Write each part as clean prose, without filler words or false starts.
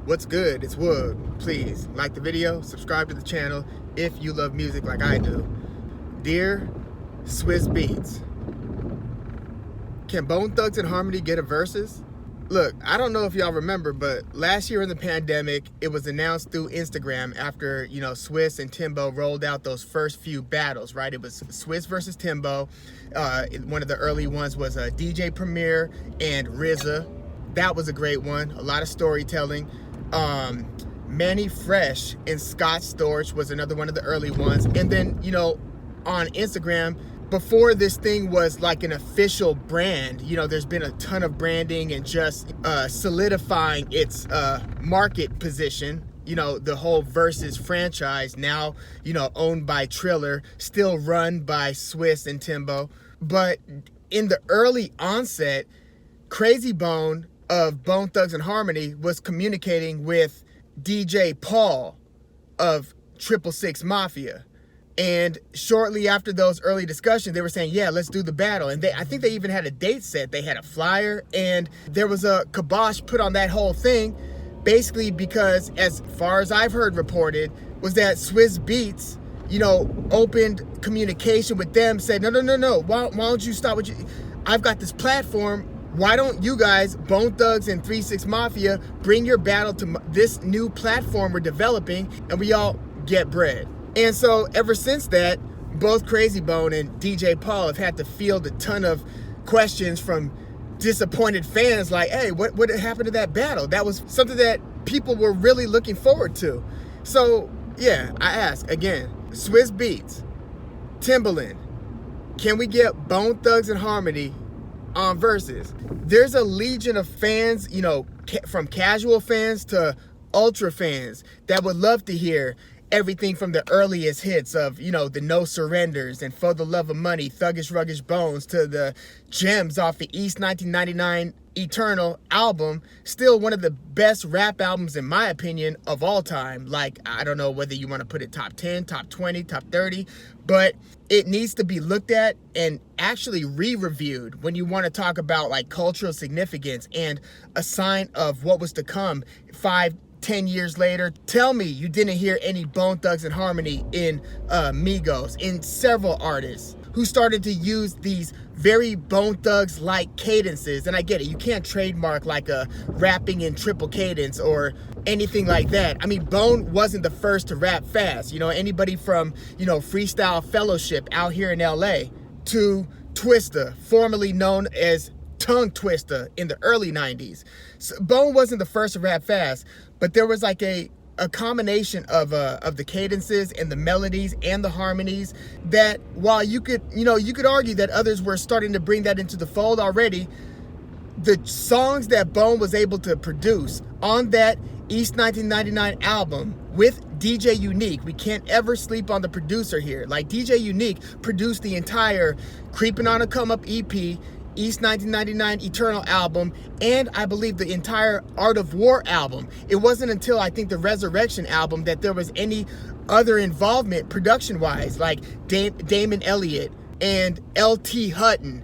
What's good? It's Woog. Please like the video, subscribe to the channel if you love music like I do. Dear Swizz Beatz, can Bone Thugs and Harmony get a versus? Look, I don't know if y'all remember, but last year in the pandemic, it was announced through Instagram after, Swizz and Timbo rolled out those first few battles, right? It was Swizz versus Timbo. One of the early ones was DJ Premier and RZA. That was a great one. A lot of storytelling. Manny Fresh and Scott Storch was another one of the early ones. And then, on Instagram, before this thing was like an official brand, there's been a ton of branding and just solidifying its market position. The whole Verzuz franchise now, owned by Triller, still run by Swizz and Timbo. But in the early onset, Krayzie Bone of Bone Thugs and Harmony was communicating with DJ Paul of 666 Mafia. And shortly after those early discussions, they were saying, yeah, let's do the battle. And I think they even had a date set. They had a flyer, and there was a kibosh put on that whole thing, basically because, as far as I've heard reported, was that Swizz Beatz, opened communication with them, said, no, why don't you stop what you... I've got this platform. Why don't you guys, Bone Thugs and 3-6 Mafia, bring your battle to this new platform we're developing, and we all get bread? And so ever since that, both Krayzie Bone and DJ Paul have had to field a ton of questions from disappointed fans like, hey, what happened to that battle? That was something that people were really looking forward to. So yeah, I ask again, Swizz Beatz, Timbaland, can we get Bone Thugs and Harmony on Verzuz? There's a legion of fans, from casual fans to ultra fans that would love to hear everything from the earliest hits of, the No Surrenders and For the Love of Money, Thuggish Ruggish Bones, to the gems off the East 1999 Eternal album. Still one of the best rap albums, in my opinion, of all time. Like, I don't know whether you want to put it top 10, top 20, top 30, but it needs to be looked at and actually re-reviewed when you want to talk about like cultural significance and a sign of what was to come 5-10 years later. Tell me you didn't hear any Bone Thugs and Harmony in Migos, in several artists who started to use these very Bone Thugs-like cadences. And I get it, you can't trademark like a rapping in triple cadence or anything like that. I mean, Bone wasn't the first to rap fast. Anybody from, Freestyle Fellowship out here in LA to Twista, formerly known as Tongue Twister in the early 90s. So Bone wasn't the first to rap fast, but there was like a combination of the cadences and the melodies and the harmonies that, while you could argue that others were starting to bring that into the fold already, the songs that Bone was able to produce on that East 1999 album with DJ Unique, we can't ever sleep on the producer here. Like, DJ Unique produced the entire Creepin' on a Come Up EP, East 1999 Eternal album, and I believe the entire Art of War album. It wasn't until I think the Resurrection album that there was any other involvement production-wise, like Damon Elliott and LT Hutton.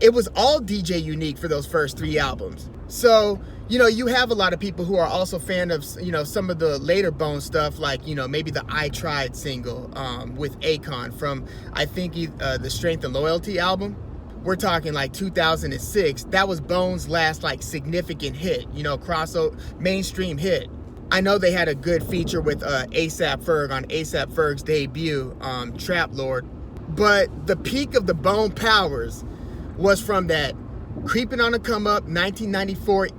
It was all DJ Unique for those first three albums. So, you have a lot of people who are also fan of, some of the later Bone stuff, like, maybe the I Tried single with Akon from, I think, the Strength and Loyalty album. We're talking like 2006. That was Bone's last like significant hit, crossover mainstream hit. I know they had a good feature with A$AP Ferg on A$AP Ferg's debut, Trap Lord. But the peak of the Bone powers was from that Creepin' on a Come Up 1994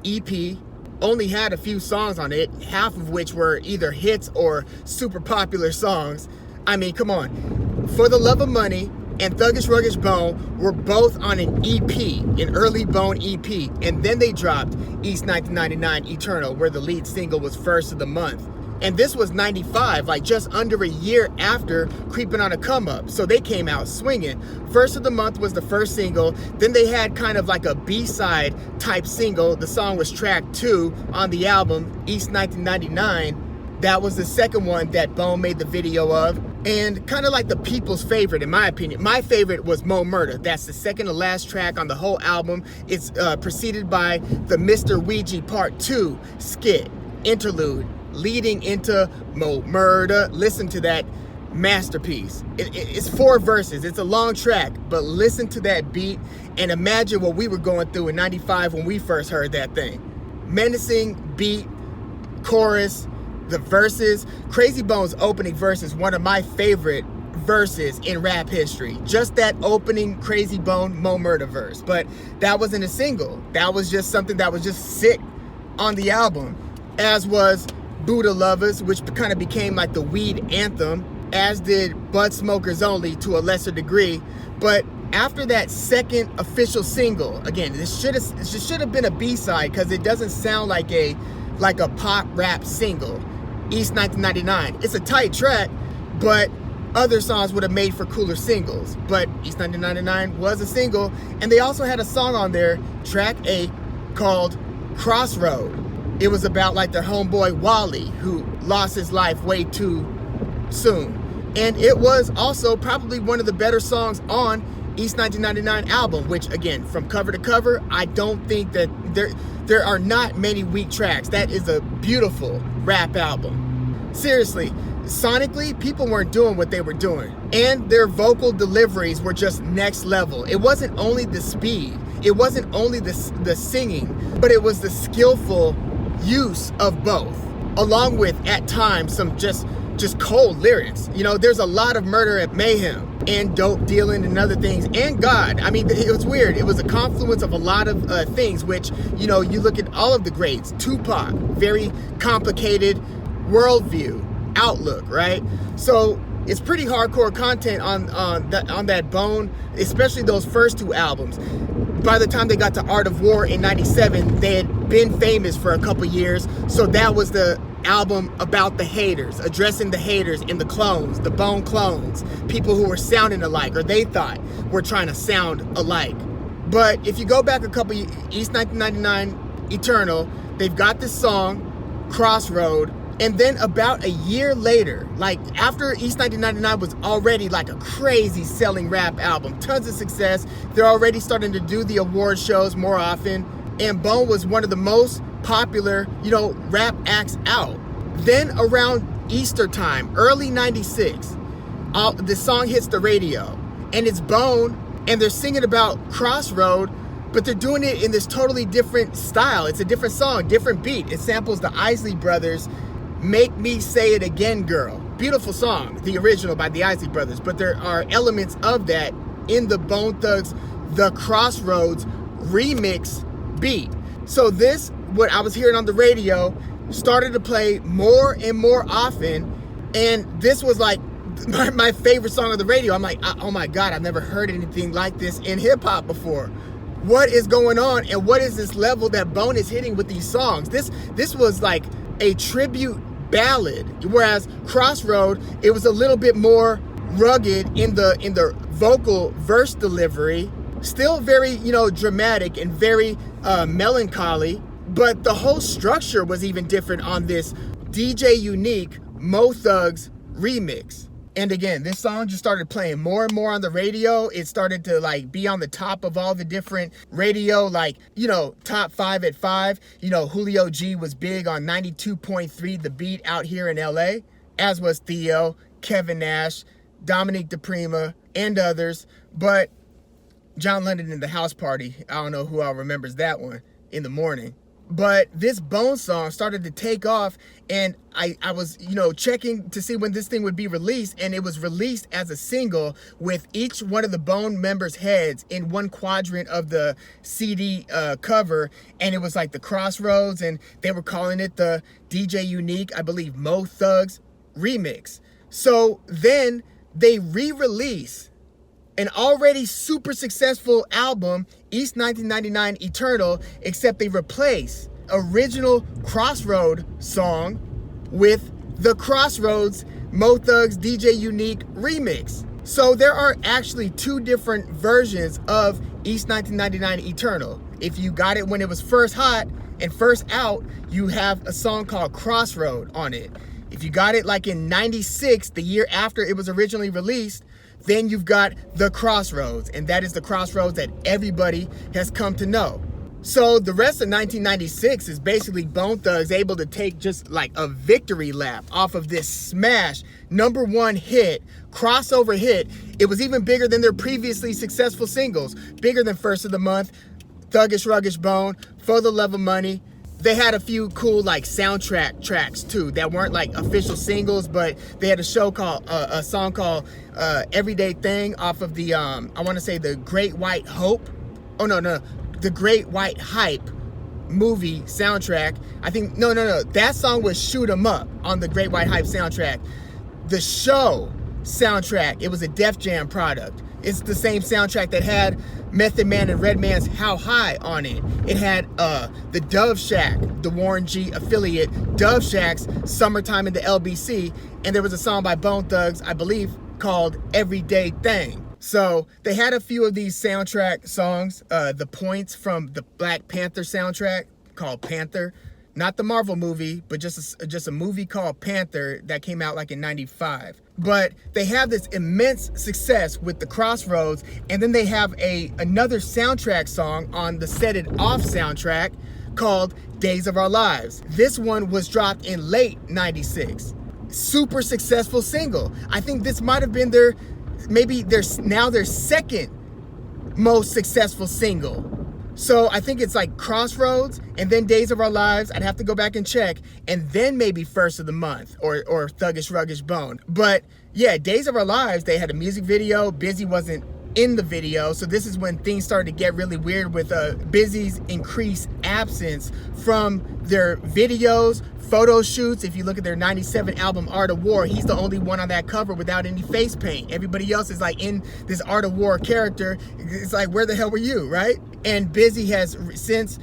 EP. Only had a few songs on it, half of which were either hits or super popular songs. I mean, come on. For the Love of Money and Thuggish Ruggish Bone were both on an EP, an early Bone EP, and then they dropped East 1999 Eternal, where the lead single was First of the Month. And this was 95, like just under a year after Creepin' on a Come Up, so they came out swinging. First of the Month was the first single, then they had kind of like a B-side type single. The song was track 2 on the album, East 1999. That was the second one that Bone made the video of. And kind of like the people's favorite, in my opinion. My favorite was Mo Murder. That's the second to last track on the whole album. It's preceded by the Mr. Ouija Part 2 skit. interlude leading into Mo Murder. Listen to that masterpiece. It's 4 verses. It's a long track, but listen to that beat and imagine what we were going through in 95 when we first heard that thing. Menacing beat, chorus, the verses. Krayzie Bone's opening verse is one of my favorite verses in rap history. Just that opening Krayzie Bone Mo Murder verse. But that wasn't a single. That was just something that was just sick on the album. As was Buddha Lovers, which kind of became like the weed anthem, as did Bud Smokers Only to a lesser degree. But after that second official single, again, this should have been a B-side because it doesn't sound like a pop rap single. East 1999. It's a tight track, but other songs would have made for cooler singles. But East 1999 was a single, and they also had a song on there, track 8, called Crossroads. It was about like their homeboy Wally, who lost his life way too soon. And it was also probably one of the better songs on East 1999 album, which again, from cover to cover, I don't think that there are not many weak tracks. That is a beautiful rap album. Seriously, sonically, people weren't doing what they were doing. And their vocal deliveries were just next level. It wasn't only the speed, it wasn't only the singing, but it was the skillful use of both, along with, at times, some just cold lyrics. You know, there's a lot of murder and mayhem and dope dealing and other things, and God. I mean, it was weird. It was a confluence of a lot of things, which, you know, you look at all of the greats. Tupac, very complicated worldview, outlook, right? So it's pretty hardcore content on that Bone, especially those first 2 albums. By the time they got to Art of War in 97, they had been famous for a couple years, so that was the album about the haters, addressing the haters and the clones, the Bone clones, people who were sounding alike, or they thought were trying to sound alike. But if you go back a couple, East 1999, Eternal, they've got this song, Crossroad, and then about a year later, like after East 1999 was already like a crazy selling rap album, tons of success, they're already starting to do the award shows more often, and Bone was one of the most popular, you know, rap acts out. Then around Easter time, early 96, the song hits the radio, and it's Bone, and they're singing about Crossroad, but they're doing it in this totally different style. It's a different song, different beat. It samples the Isley Brothers' Make Me Say It Again Girl. Beautiful song, the original by the Isley Brothers, but there are elements of that in the Bone Thugs, the Crossroads remix beat. So this, what I was hearing on the radio, started to play more and more often, and this was like my favorite song on the radio. I'm like, oh my God, I've never heard anything like this in hip-hop before. What is going on, and what is this level that Bone is hitting with these songs? This was like a tribute ballad, whereas Crossroad, it was a little bit more rugged in the vocal verse delivery, still very, you know, dramatic and very melancholy, but the whole structure was even different on this DJ Unique Mo Thugs remix. And again, this song just started playing more and more on the radio. It started to like be on the top of all the different radio, like, you know, top 5 at 5. You know, Julio G was big on 92.3 The Beat out here in LA, as was Theo, Kevin Nash, Dominique DePrima, and others. But John Lennon in the House Party, I don't know who all remembers that one, in the morning. But this Bone song started to take off, and I was, you know, checking to see when this thing would be released, and it was released as a single with each one of the Bone members' heads in one quadrant of the CD cover, and it was like the Crossroads, and they were calling it the DJ Unique, I believe, Mo Thugs remix. So then they re-release an already super successful album, East 1999 Eternal, except they replace original Crossroad song with the Crossroads Mo Thugs DJ Unique remix. So there are actually 2 different versions of East 1999 Eternal. If you got it when it was first hot and first out, you have a song called Crossroad on it. If you got it like in 96, the year after it was originally released, then you've got the Crossroads, and that is the Crossroads that everybody has come to know. So the rest of 1996 is basically Bone Thugs able to take just like a victory lap off of this smash #1 hit, crossover hit. It was even bigger than their previously successful singles, bigger than First of the Month, Thuggish Ruggish Bone, For the Love of Money. They had a few cool like soundtrack tracks too that weren't like official singles, but they had a song called Everyday Thing off of the I want to say the Great White Hope. Oh no, the Great White Hype movie soundtrack. I think no. That song was Shoot 'Em Up on the Great White Hype soundtrack. The Show soundtrack, it was a Def Jam product. It's the same soundtrack that had Method Man and Redman's How High on it. It had the Dove Shack, the Warren G affiliate, Dove Shack's Summertime in the LBC, and there was a song by Bone Thugs, I believe, called Everyday Thing. So they had a few of these soundtrack songs, the points from the Black Panther soundtrack called Panther. Not the Marvel movie, but just a movie called Panther that came out like in '95. But they have this immense success with the Crossroads, and then they have another soundtrack song on the Set It Off soundtrack called Days of Our Lives. This one was dropped in late '96. Super successful single. I think this might have been their second most successful single. So I think it's like Crossroads and then Days of Our Lives. I'd have to go back and check. And then maybe First of the Month or Thuggish Ruggish Bone. But yeah, Days of Our Lives, they had a music video. Busy wasn't in the video. So this is when things started to get really weird with Busy's increased absence from their videos, photo shoots. If you look at their '97 album Art of War, he's the only one on that cover without any face paint. Everybody else is like in this Art of War character. It's like, where the hell were you, right? And Busy has since,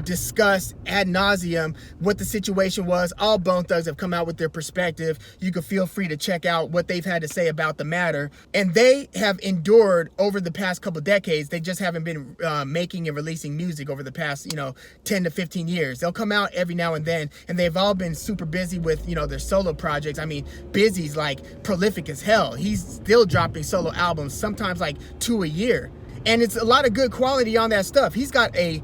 discussed ad nauseum what the situation was. All Bone Thugs have come out with their perspective. You can feel free to check out what they've had to say about the matter. And they have endured over the past couple decades. They just haven't been making and releasing music over the past, 10 to 15 years. They'll come out every now and then, and they've all been super busy with, their solo projects. I mean, Busy's like prolific as hell. He's still dropping solo albums, sometimes like 2 a year. And it's a lot of good quality on that stuff. He's got a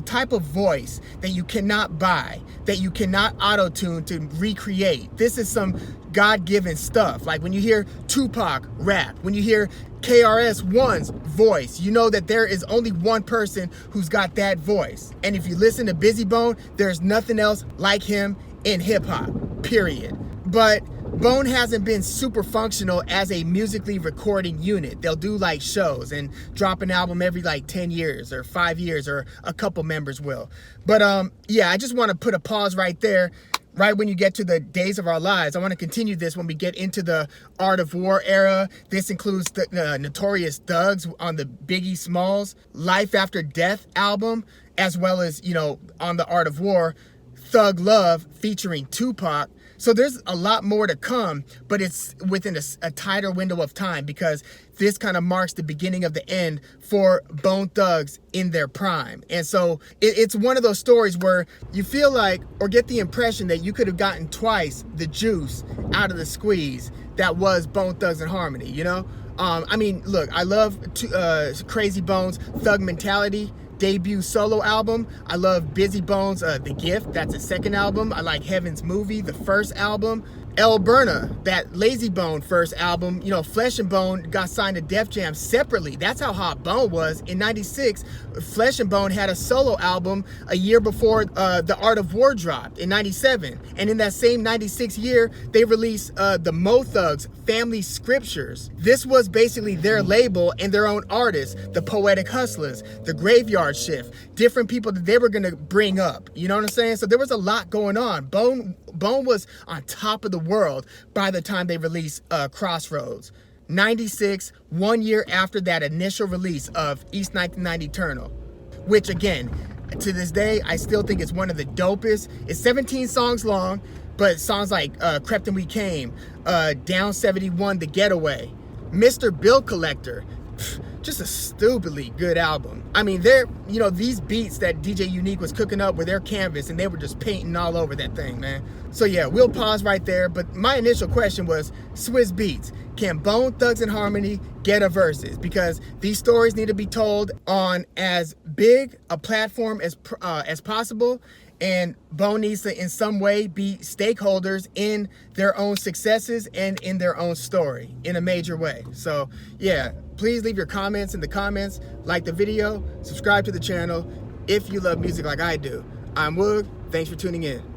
type of voice that you cannot buy, that you cannot auto-tune to recreate. This is some God-given stuff. Like when you hear Tupac rap, when you hear KRS-One's voice, you know that there is only one person who's got that voice. And if you listen to Bizzy Bone, there's nothing else like him in hip-hop, period. But Bone hasn't been super functional as a musically recording unit. They'll do like shows and drop an album every like 10 years or 5 years, or a couple members will. But yeah, I just want to put a pause right there. Right when you get to the Days of Our Lives, I want to continue this when we get into the Art of War era. This includes the Notorious Thugs on the Biggie Smalls Life After Death album, as well as, on the Art of War, Thug Love featuring Tupac. So there's a lot more to come, but it's within a tighter window of time, because this kind of marks the beginning of the end for Bone Thugs in their prime. And so it's one of those stories where you feel like, or get the impression that you could have gotten twice the juice out of the squeeze that was Bone Thugs and Harmony, I mean, look, I love Krayzie Bone's Thug Mentality debut solo album. I love Bizzy Bone's The Gift, that's his second album. I like Heaven's Movie, the first album. El Burna, that Lazy Bone first album. Flesh and Bone got signed to Def Jam separately. That's how hot Bone was. In '96, Flesh and Bone had a solo album a year before The Art of War dropped in '97. And in that same '96 year, they released the Mo Thugs Family Scriptures. This was basically their label and their own artists, the Poetic Hustlers, the Graveyard Shift, different people that they were going to bring up. You know what I'm saying? So there was a lot going on. Bone was on top of the world by the time they released Crossroads. '96, 1 year after that initial release of East 1990 Eternal, which again, to this day, I still think it's one of the dopest. It's 17 songs long, but songs like Crept and We Came, Down 71, The Getaway, Mr. Bill Collector, just a stupidly good album. I mean, they're, you know, these beats that DJ Unique was cooking up with their canvas, and they were just painting all over that thing, man. So yeah, we'll pause right there. But my initial question was, Swizz Beatz, can Bone, Thugs, and Harmony get a Verzuz? Because these stories need to be told on as big a platform as possible, and Bone needs to in some way be stakeholders in their own successes and in their own story in a major way. So yeah, please leave your comments in the comments, like the video, subscribe to the channel if you love music like I do. I'm Woog, thanks for tuning in.